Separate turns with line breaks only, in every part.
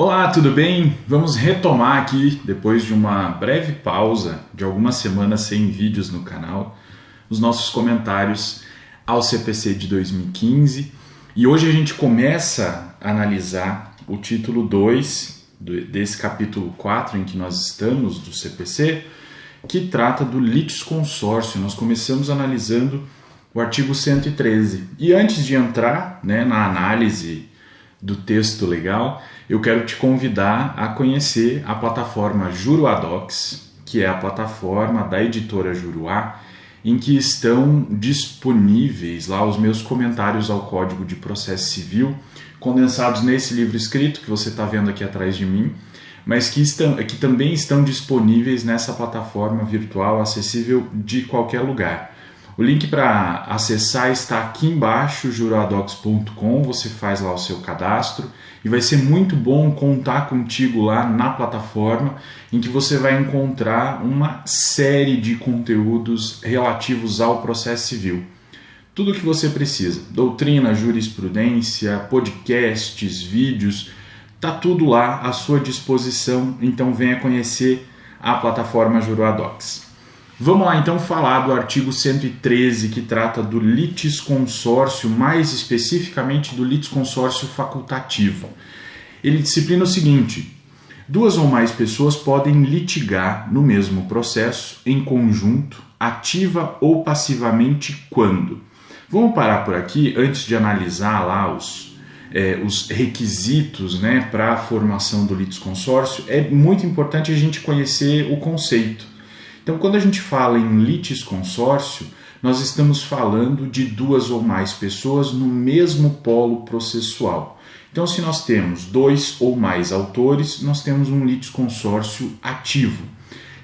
Olá, tudo bem? Vamos retomar aqui, depois de uma breve pausa de algumas semanas sem vídeos no canal, os nossos comentários ao CPC de 2015. E hoje a gente começa a analisar o título 2 desse capítulo 4 em que nós estamos, do CPC, que trata do litisconsórcio. Nós começamos analisando o artigo 113. E antes de entrar na análise do texto legal, eu quero te convidar a conhecer a plataforma Juruadocs, que é a plataforma da editora Juruá, em que estão disponíveis lá os meus comentários ao Código de Processo Civil, condensados nesse livro escrito que você está vendo aqui atrás de mim, mas que também estão disponíveis nessa plataforma virtual, acessível de qualquer lugar. O link para acessar está aqui embaixo, juruadocs.com, você faz lá o seu cadastro e vai ser muito bom contar contigo lá na plataforma, em que você vai encontrar uma série de conteúdos relativos ao processo civil. Tudo o que você precisa, doutrina, jurisprudência, podcasts, vídeos, tá tudo lá à sua disposição, então venha conhecer a plataforma Juruadocs. Vamos lá então falar do artigo 113, que trata do litisconsórcio, mais especificamente do litisconsórcio facultativo. Ele disciplina o seguinte: duas ou mais pessoas podem litigar no mesmo processo, em conjunto, ativa ou passivamente, quando? Vamos parar por aqui antes de analisar lá os requisitos para a formação do litisconsórcio. É muito importante a gente conhecer o conceito. Então, quando a gente fala em litisconsórcio, nós estamos falando de duas ou mais pessoas no mesmo polo processual. Então, se nós temos dois ou mais autores, nós temos um litisconsórcio ativo.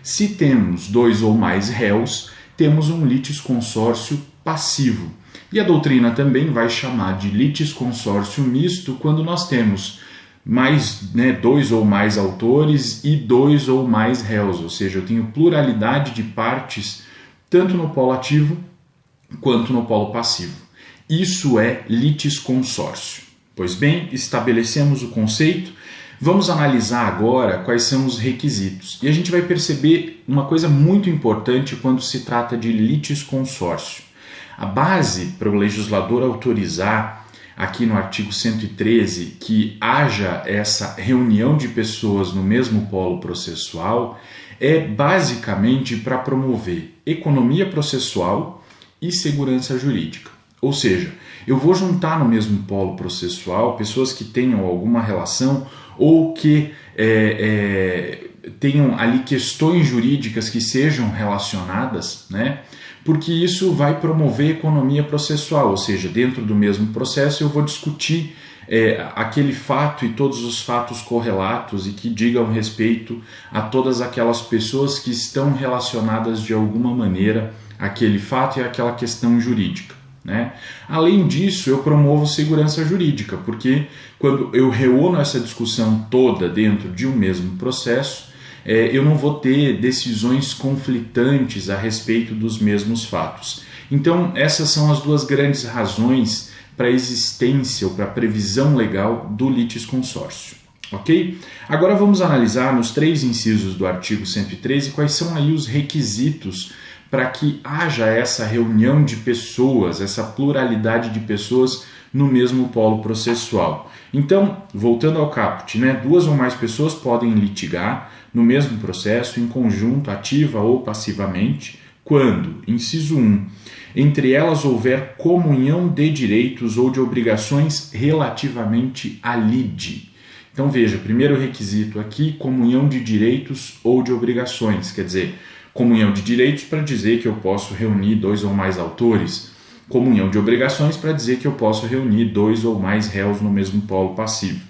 Se temos dois ou mais réus, temos um litisconsórcio passivo. E a doutrina também vai chamar de litisconsórcio misto quando nós temos dois ou mais autores e dois ou mais réus, ou seja, eu tenho pluralidade de partes tanto no polo ativo quanto no polo passivo. Isso é litisconsórcio. Pois bem, estabelecemos o conceito, vamos analisar agora quais são os requisitos. E a gente vai perceber uma coisa muito importante quando se trata de litisconsórcio. A base para o legislador autorizar aqui no artigo 113, que haja essa reunião de pessoas no mesmo polo processual, é basicamente para promover economia processual e segurança jurídica. Ou seja, eu vou juntar no mesmo polo processual pessoas que tenham alguma relação ou que tenham ali questões jurídicas que sejam relacionadas, porque isso vai promover economia processual, ou seja, dentro do mesmo processo eu vou discutir aquele fato e todos os fatos correlatos e que digam respeito a todas aquelas pessoas que estão relacionadas de alguma maneira àquele fato e àquela questão jurídica. Além disso, eu promovo segurança jurídica, porque quando eu reúno essa discussão toda dentro de um mesmo processo, eu não vou ter decisões conflitantes a respeito dos mesmos fatos. Então, essas são as duas grandes razões para a existência ou para a previsão legal do litisconsórcio. Ok? Agora vamos analisar nos 3 incisos do artigo 113 quais são aí os requisitos para que haja essa reunião de pessoas, essa pluralidade de pessoas no mesmo polo processual. Então, voltando ao caput, duas ou mais pessoas podem litigar no mesmo processo, em conjunto, ativa ou passivamente, quando, inciso 1, entre elas houver comunhão de direitos ou de obrigações relativamente à lide. Então veja, primeiro requisito aqui, comunhão de direitos ou de obrigações, quer dizer, comunhão de direitos para dizer que eu posso reunir dois ou mais autores, comunhão de obrigações para dizer que eu posso reunir dois ou mais réus no mesmo polo passivo.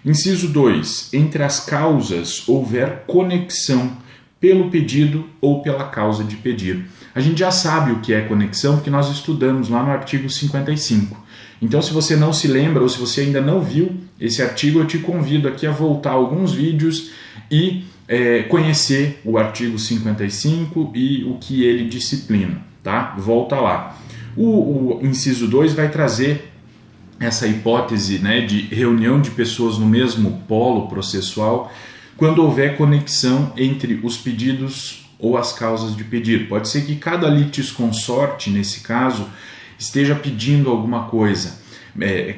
Inciso 2. Entre as causas houver conexão pelo pedido ou pela causa de pedir. A gente já sabe o que é conexão porque nós estudamos lá no artigo 55. Então, se você não se lembra ou se você ainda não viu esse artigo, eu te convido aqui a voltar alguns vídeos e conhecer o artigo 55 e o que ele disciplina, tá? Volta lá. O inciso 2 vai trazer essa hipótese, né, de reunião de pessoas no mesmo polo processual quando houver conexão entre os pedidos ou as causas de pedir. Pode ser que cada litisconsorte, nesse caso, esteja pedindo alguma coisa.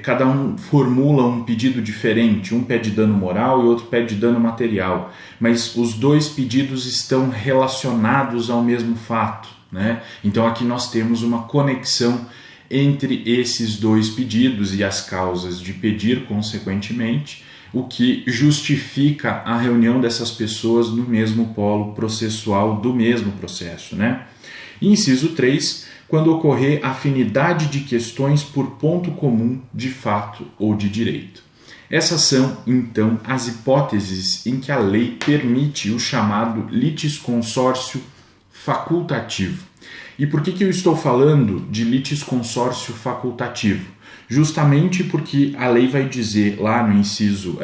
Cada um formula um pedido diferente, um pede dano moral e outro pede dano material, mas os dois pedidos estão relacionados ao mesmo fato, né? Então aqui nós temos uma conexão entre esses dois pedidos e as causas de pedir, consequentemente, o que justifica a reunião dessas pessoas no mesmo polo processual do mesmo processo, né? Inciso 3, quando ocorrer afinidade de questões por ponto comum de fato ou de direito. Essas são, então, as hipóteses em que a lei permite o chamado litisconsórcio facultativo. E por que eu estou falando de litisconsórcio facultativo? Justamente porque a lei vai dizer lá no inciso,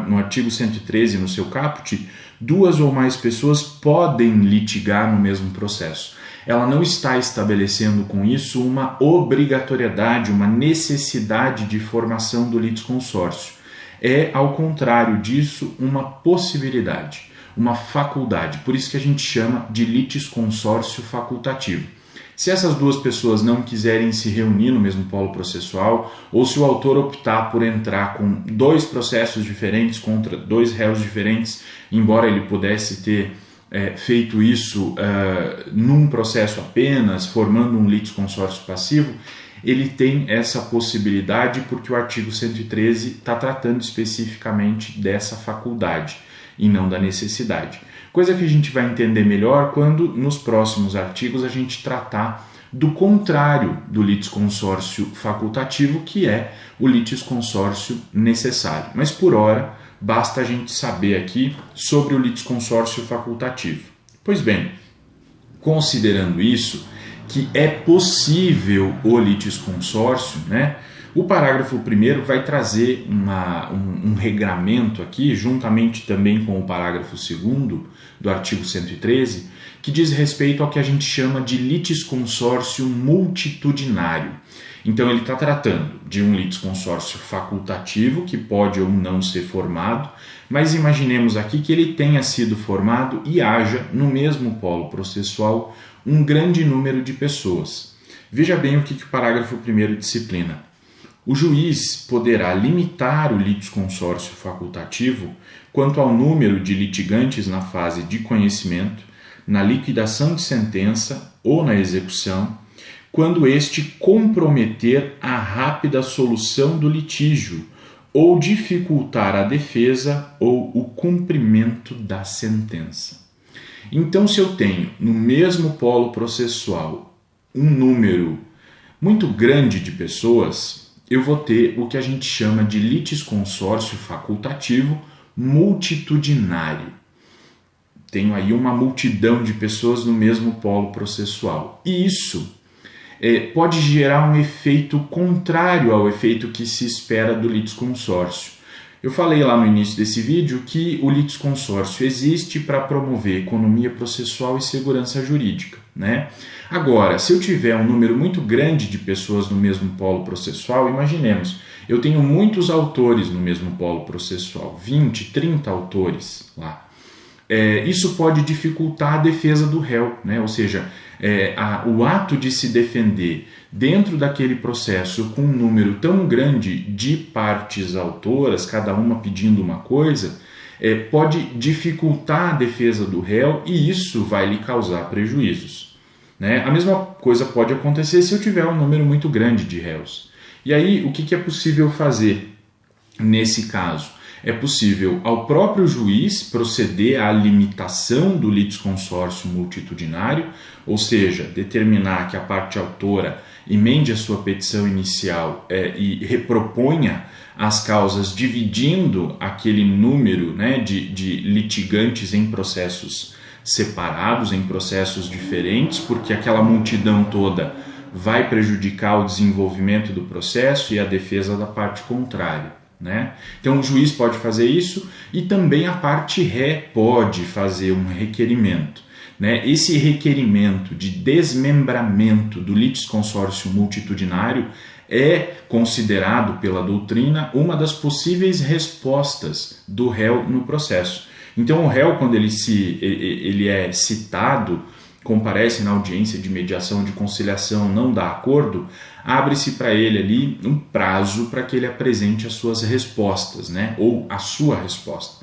no artigo 113, no seu caput, 2 ou mais pessoas podem litigar no mesmo processo. Ela não está estabelecendo com isso uma obrigatoriedade, uma necessidade de formação do litisconsórcio. É, ao contrário disso, uma possibilidade, uma faculdade. Por isso que a gente chama de litisconsórcio facultativo. Se essas 2 pessoas não quiserem se reunir no mesmo polo processual, ou se o autor optar por entrar com 2 processos diferentes contra 2 réus diferentes, embora ele pudesse ter feito isso num processo apenas, formando um litisconsórcio passivo, ele tem essa possibilidade porque o artigo 113 está tratando especificamente dessa faculdade e não da necessidade. Coisa que a gente vai entender melhor quando nos próximos artigos a gente tratar do contrário do litisconsórcio facultativo, que é o litisconsórcio necessário. Mas por hora, basta a gente saber aqui sobre o litisconsórcio facultativo. Pois bem, considerando isso, que é possível o litisconsórcio, né? O parágrafo 1º vai trazer um regramento aqui, juntamente também com o parágrafo 2º do artigo 113, que diz respeito ao que a gente chama de litisconsórcio multitudinário. Então ele está tratando de um litisconsórcio facultativo, que pode ou não ser formado, mas imaginemos aqui que ele tenha sido formado e haja no mesmo polo processual um grande número de pessoas. Veja bem o que o parágrafo 1º disciplina. O juiz poderá limitar o litisconsórcio facultativo quanto ao número de litigantes na fase de conhecimento, na liquidação de sentença ou na execução, quando este comprometer a rápida solução do litígio ou dificultar a defesa ou o cumprimento da sentença. Então, se eu tenho no mesmo polo processual um número muito grande de pessoas, eu vou ter o que a gente chama de litisconsórcio facultativo multitudinário. Tenho aí uma multidão de pessoas no mesmo polo processual. E isso pode gerar um efeito contrário ao efeito que se espera do litisconsórcio. Eu falei lá no início desse vídeo que o litisconsórcio existe para promover economia processual e segurança jurídica, né? Agora, se eu tiver um número muito grande de pessoas no mesmo polo processual, imaginemos, eu tenho muitos autores no mesmo polo processual, 20, 30 autores lá. Isso pode dificultar a defesa do réu, né? Ou seja, o ato de se defender dentro daquele processo com um número tão grande de partes autoras, cada uma pedindo uma coisa, pode dificultar a defesa do réu e isso vai lhe causar prejuízos, né? A mesma coisa pode acontecer se eu tiver um número muito grande de réus. E aí, o que é possível fazer nesse caso? É possível ao próprio juiz proceder à limitação do litisconsórcio multitudinário, ou seja, determinar que a parte autora emende a sua petição inicial e reproponha as causas dividindo aquele número, né, de litigantes em processos separados, em processos diferentes, porque aquela multidão toda vai prejudicar o desenvolvimento do processo e a defesa da parte contrária, né? Então o juiz pode fazer isso e também a parte ré pode fazer um requerimento. né, esse requerimento de desmembramento do litisconsórcio multitudinário é considerado pela doutrina uma das possíveis respostas do réu no processo. Então o réu, quando ele é citado, comparece na audiência de mediação de conciliação, não dá acordo, abre-se para ele ali um prazo para que ele apresente as suas respostas, né, ou a sua resposta.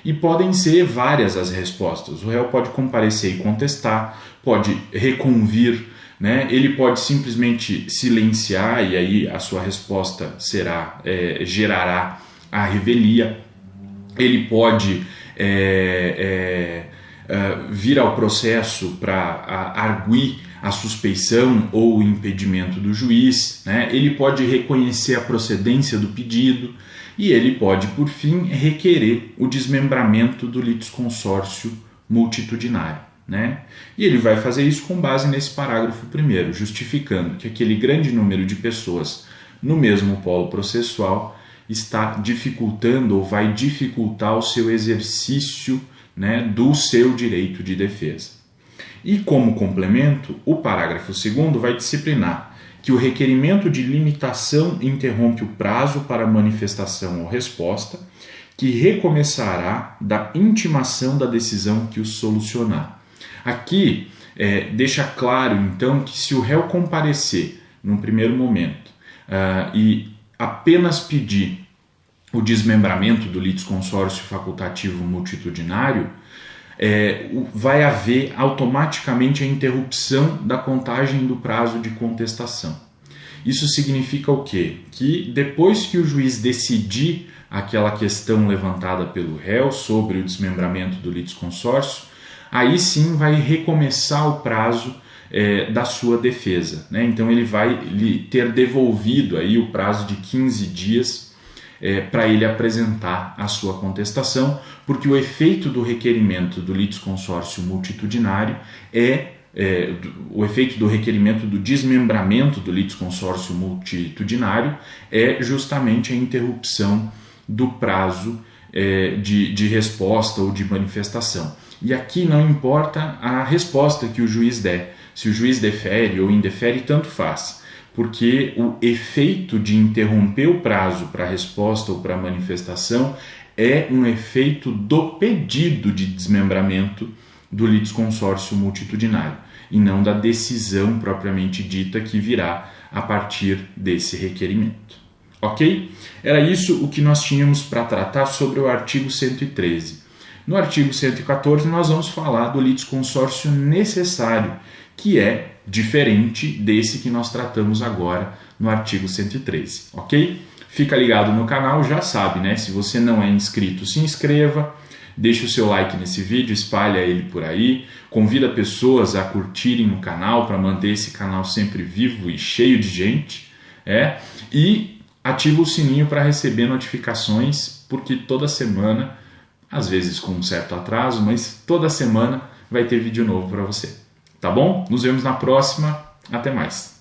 E podem ser várias as respostas. O réu pode comparecer e contestar, pode reconvir, né? Ele pode simplesmente silenciar e aí a sua resposta gerará a revelia. Ele pode vir ao processo para arguir a suspeição ou o impedimento do juiz, né? Ele pode reconhecer a procedência do pedido e ele pode, por fim, requerer o desmembramento do litisconsórcio multitudinário, né? E ele vai fazer isso com base nesse parágrafo primeiro, justificando que aquele grande número de pessoas no mesmo polo processual está dificultando ou vai dificultar o seu exercício, né, do seu direito de defesa. E como complemento, o parágrafo 2º vai disciplinar que o requerimento de limitação interrompe o prazo para manifestação ou resposta, que recomeçará da intimação da decisão que o solucionar. Aqui deixa claro, então, que se o réu comparecer num primeiro momento e apenas pedir o desmembramento do litisconsórcio facultativo multitudinário, vai haver automaticamente a interrupção da contagem do prazo de contestação. Isso significa o quê? Que depois que o juiz decidir aquela questão levantada pelo réu sobre o desmembramento do litisconsórcio, aí sim vai recomeçar o prazo da sua defesa, né? Então ele vai ter devolvido aí o prazo de 15 dias para ele apresentar a sua contestação, porque o efeito do requerimento do litisconsórcio multitudinário o efeito do requerimento do desmembramento do litisconsórcio multitudinário é justamente a interrupção do prazo de resposta ou de manifestação. E aqui não importa a resposta que o juiz der, se o juiz defere ou indefere, tanto faz. Porque o efeito de interromper o prazo para resposta ou para manifestação é um efeito do pedido de desmembramento do litisconsórcio multitudinário e não da decisão propriamente dita que virá a partir desse requerimento. Ok? Era isso o que nós tínhamos para tratar sobre o artigo 113. No artigo 114 nós vamos falar do litisconsórcio necessário, que é diferente desse que nós tratamos agora no artigo 113, ok? Fica ligado no canal, já sabe, né? Se você não é inscrito, se inscreva, deixe o seu like nesse vídeo, espalha ele por aí, convida pessoas a curtirem o canal para manter esse canal sempre vivo e cheio de gente, e ativa o sininho para receber notificações, porque toda semana, às vezes com um certo atraso, mas toda semana vai ter vídeo novo para você. Tá bom? Nos vemos na próxima. Até mais.